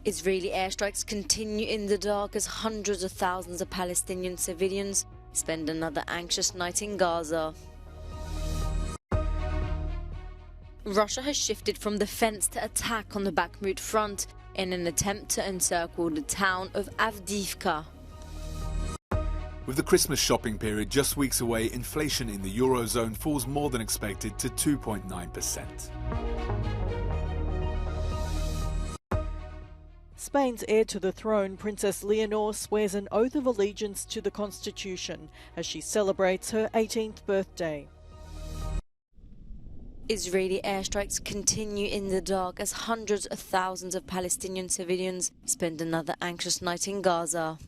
Israeli airstrikes continue in the dark as hundreds of thousands of Palestinian civilians spend another anxious night in Gaza. Russia has shifted from defense to attack on the Bakhmut front in an attempt to encircle the town of Avdiivka. With the Christmas shopping period just weeks away, inflation in the Eurozone falls more than expected to 2.9%. Spain's heir to the throne, Princess Leonor, swears an oath of allegiance to the Constitution as she celebrates her 18th birthday. Israeli airstrikes continue in the dark as hundreds of thousands of Palestinian civilians spend another anxious night in Gaza.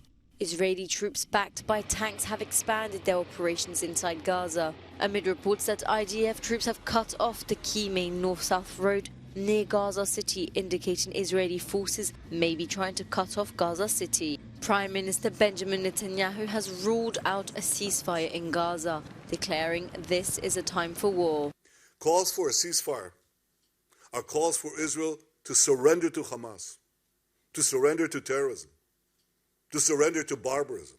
Israeli troops backed by tanks have expanded their operations inside Gaza, amid reports that IDF troops have cut off the key main north-south road near Gaza City, indicating Israeli forces may be trying to cut off Gaza City. Prime Minister Benjamin Netanyahu has ruled out a ceasefire in Gaza, declaring this is a time for war. Calls for a ceasefire are calls for Israel to surrender to Hamas, to surrender to terrorism, to surrender to barbarism.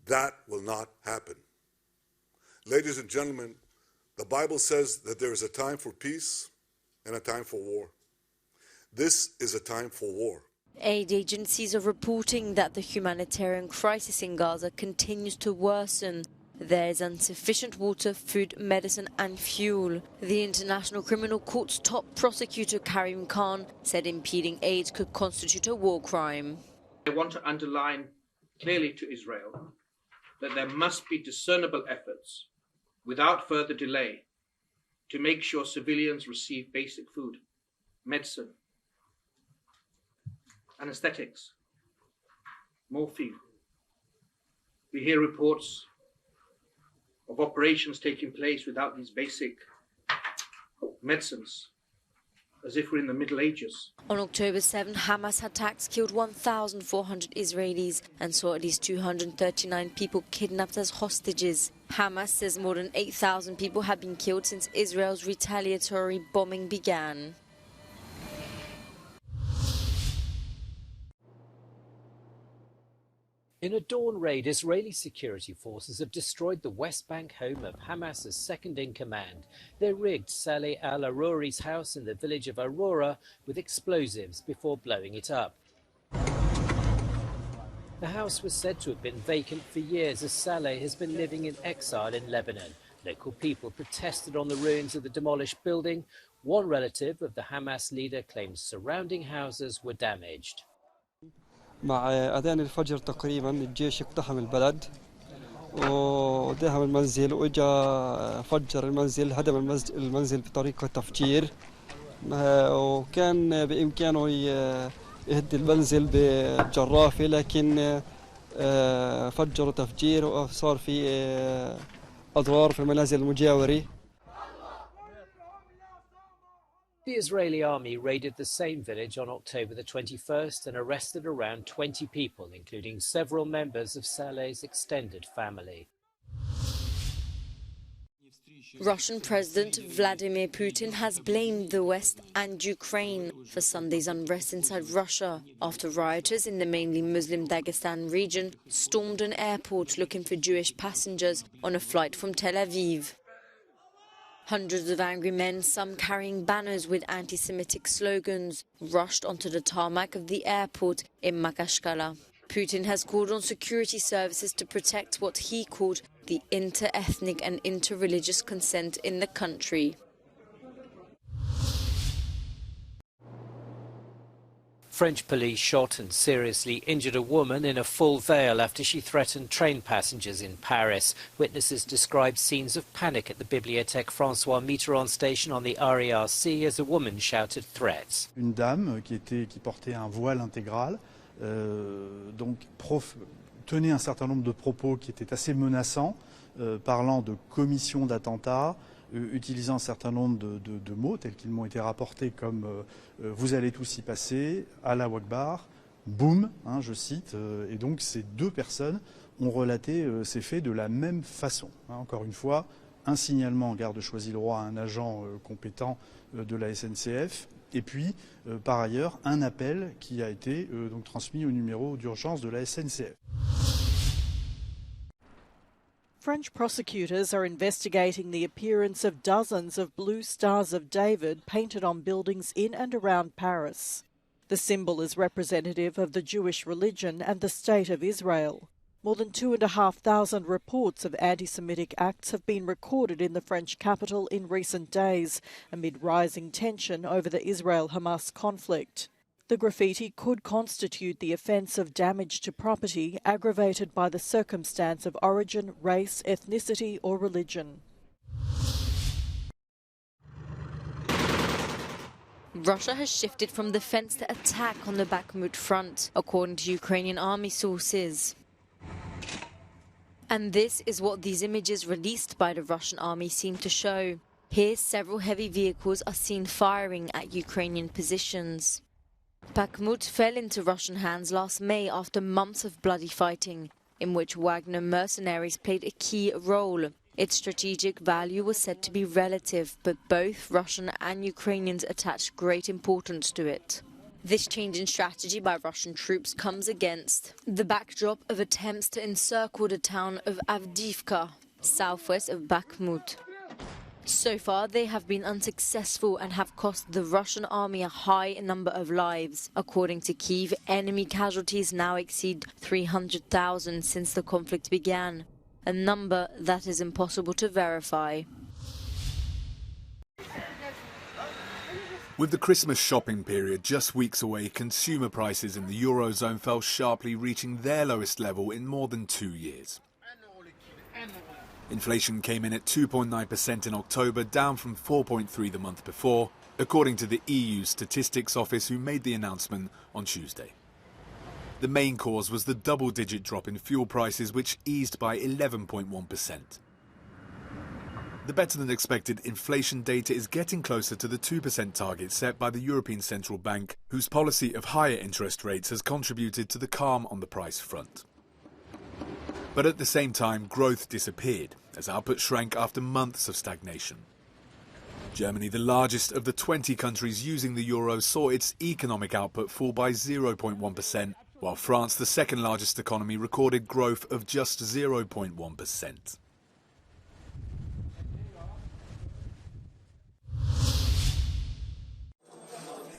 That will not happen. Ladies and gentlemen, the Bible says that there is a time for peace and a time for war. This is a time for war. Aid agencies are reporting that the humanitarian crisis in Gaza continues to worsen. There is insufficient water, food, medicine and fuel. The International Criminal Court's top prosecutor, Karim Khan, said impeding aid could constitute a war crime. I want to underline clearly to Israel that there must be discernible efforts without further delay to make sure civilians receive basic food, medicine, anesthetics, morphine. We hear reports of operations taking place without these basic medicines, as if we're in the Middle Ages. On October 7, Hamas attacks killed 1,400 Israelis and saw at least 239 people kidnapped as hostages. Hamas says more than 8,000 people have been killed since Israel's retaliatory bombing began. In a dawn raid, Israeli security forces have destroyed the West Bank home of Hamas's second-in-command. They rigged Saleh al-Arouri's house in the village of Aurora with explosives before blowing it up. The house was said to have been vacant for years as Saleh has been living in exile in Lebanon. Local people protested on the ruins of the demolished building. One relative of the Hamas leader claims surrounding houses were damaged. مع أذان الفجر تقريبا الجيش اقتحم البلد ودهم المنزل وإجا فجر المنزل هدم المنزل بطريقة تفجير وكان بإمكانه يهدي المنزل بجرافة لكن فجروا تفجير وصار في أضرار في المنازل المجاورة. The Israeli army raided the same village on October the 21st and arrested around 20 people, including several members of Saleh's extended family. Russian President Vladimir Putin has blamed the West and Ukraine for Sunday's unrest inside Russia after rioters in the mainly Muslim Dagestan region stormed an airport looking for Jewish passengers on a flight from Tel Aviv. Hundreds of angry men, some carrying banners with anti-Semitic slogans, rushed onto the tarmac of the airport in Makashkala. Putin has called on security services to protect what he called the inter-ethnic and inter-religious consent in the country. French police shot and seriously injured a woman in a full veil after she threatened train passengers in Paris. Witnesses described scenes of panic at the Bibliothèque François Mitterrand station on the RERC as a woman shouted threats. Une dame qui portait un voile intégral, tenait un certain nombre de propos qui étaient assez menaçants, parlant de commission d'attentats, utilisant un certain nombre de mots tels qu'ils m'ont été rapportés comme vous allez tous y passer, Allah Akbar, boum, je cite, et donc ces deux personnes ont relaté ces faits de la même façon. Encore une fois, un signalement en gare de Choisy-le-Roi à un agent compétent de la SNCF Et puis, par ailleurs, un appel qui a été donc transmis au numéro d'urgence de la SNCF. French prosecutors are investigating the appearance of dozens of blue stars of David painted on buildings in and around Paris. The symbol is representative of the Jewish religion and the State of Israel. More than 2,500 reports of anti-Semitic acts have been recorded in the French capital in recent days, amid rising tension over the Israel-Hamas conflict. The graffiti could constitute the offence of damage to property aggravated by the circumstance of origin, race, ethnicity or religion. Russia has shifted from defence to attack on the Bakhmut front, according to Ukrainian army sources. And this is what these images released by the Russian army seem to show. Here, several heavy vehicles are seen firing at Ukrainian positions. Bakhmut fell into Russian hands last May after months of bloody fighting, in which Wagner mercenaries played a key role. Its strategic value was said to be relative, but both Russian and Ukrainians attached great importance to it. This change in strategy by Russian troops comes against the backdrop of attempts to encircle the town of Avdiivka, southwest of Bakhmut. So far, they have been unsuccessful and have cost the Russian army a high number of lives. According to Kyiv, enemy casualties now exceed 300,000 since the conflict began, a number that is impossible to verify. With the Christmas shopping period just weeks away, consumer prices in the Eurozone fell sharply, reaching their lowest level in more than 2 years. Inflation came in at 2.9% in October, down from 4.3% the month before, according to the EU Statistics Office, who made the announcement on Tuesday. The main cause was the double-digit drop in fuel prices, which eased by 11.1%. The better-than-expected inflation data is getting closer to the 2% target set by the European Central Bank, whose policy of higher interest rates has contributed to the calm on the price front. But at the same time, growth disappeared as output shrank after months of stagnation. Germany, the largest of the 20 countries using the euro, saw its economic output fall by 0.1%, while France, the second largest economy, recorded growth of just 0.1%.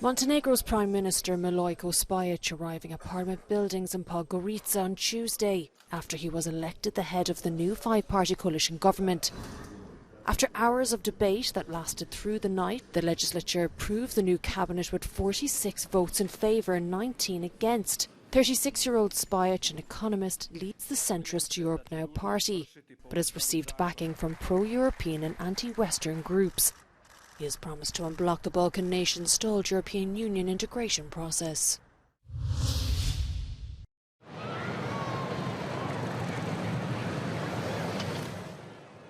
Montenegro's Prime Minister Milojko Spajic arriving at Parliament buildings in Podgorica on Tuesday after he was elected the head of the new five-party coalition government. After hours of debate that lasted through the night, the legislature approved the new cabinet with 46 votes in favour and 19 against. 36-year-old Spajic, an economist, leads the centrist Europe Now party, but has received backing from pro-European and anti-Western groups. He has promised to unblock the Balkan nation's stalled European Union integration process.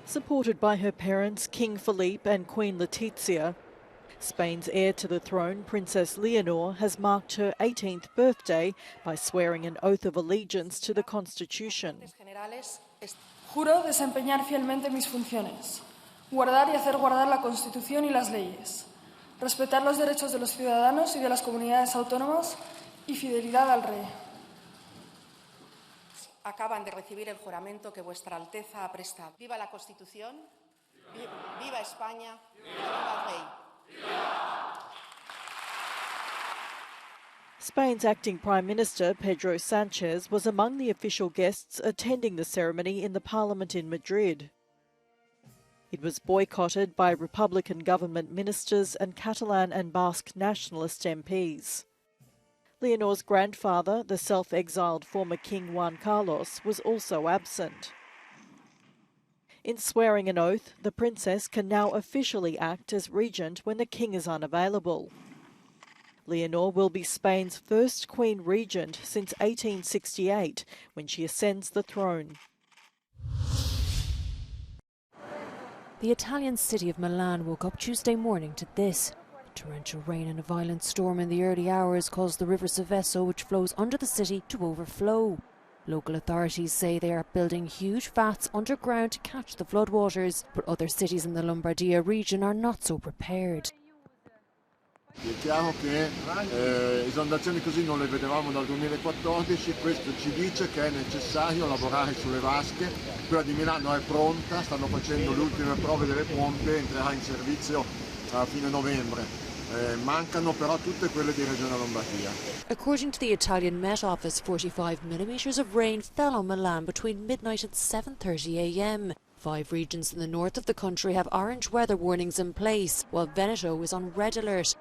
Supported by her parents, King Philippe and Queen Letizia, Spain's heir to the throne, Princess Leonor, has marked her 18th birthday by swearing an oath of allegiance to the Constitution. Juro desempeñar fielmente mis funciones, guardar y hacer guardar la Constitución y las leyes, respetar los derechos de los ciudadanos y de las comunidades autónomas y fidelidad al rey. Acaban de recibir el juramento que Vuestra Alteza ha prestado. ¡Viva la Constitución! ¡Viva España! ¡Viva el rey! Spain's acting Prime Minister, Pedro Sanchez, was among the official guests attending the ceremony in the Parliament in Madrid. It was boycotted by Republican government ministers and Catalan and Basque nationalist MPs. Leonor's grandfather, the self-exiled former King Juan Carlos, was also absent. In swearing an oath, the princess can now officially act as regent when the king is unavailable. Leonor will be Spain's first queen regent since 1868, when she ascends the throne. The Italian city of Milan woke up Tuesday morning to this. Torrential rain and a violent storm in the early hours caused the river Seveso, which flows under the city, to overflow. Local authorities say they are building huge vats underground to catch the floodwaters, but other cities in the Lombardia region are not so prepared. È chiaro che esondazioni così non le vedevamo dal 2014, questo ci dice che è necessario lavorare sulle vasche. Quella di Milano è pronta, stanno facendo le ultime prove delle pompe, entrerà in servizio a fine novembre. Mancano però tutte quelle di Regione Lombardia. According to the Italian Met Office, 45 millimetres of rain fell on Milan between midnight and 7:30 a.m. 5 regions in the north of the country have orange weather warnings in place, while Veneto is on red alert.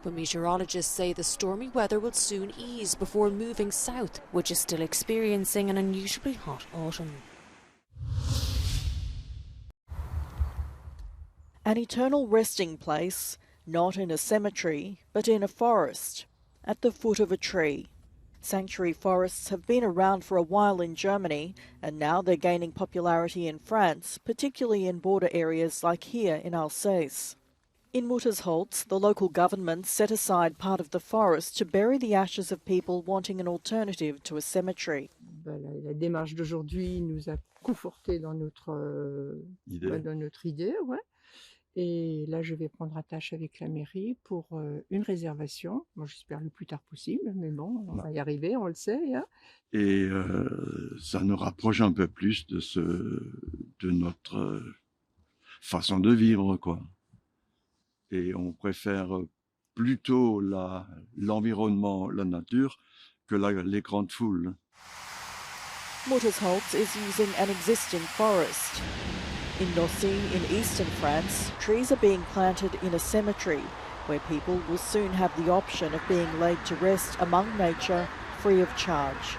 But meteorologists say the stormy weather will soon ease before moving south, which is still experiencing an unusually hot autumn. An eternal resting place, not in a cemetery, but in a forest, at the foot of a tree. Sanctuary forests have been around for a while in Germany, and now they're gaining popularity in France, particularly in border areas like here in Alsace. In Muttersholz, the local government set aside part of the forest to bury the ashes of people wanting an alternative to a cemetery. La démarche d'aujourd'hui nous a conforté dans notre idée, ouais. Et là, je vais prendre attache avec la mairie pour une réservation. Moi, j'espère le plus tard possible, mais bon, on va y arriver, on le sait. Hein. Et ça nous rapproche un peu plus de notre façon de vivre, quoi. Et on préfère plutôt l'environnement, la nature, que les grandes foules. Muttersholz is using an existing forest. In Nancy, in eastern France, trees are being planted in a cemetery where people will soon have the option of being laid to rest among nature free of charge.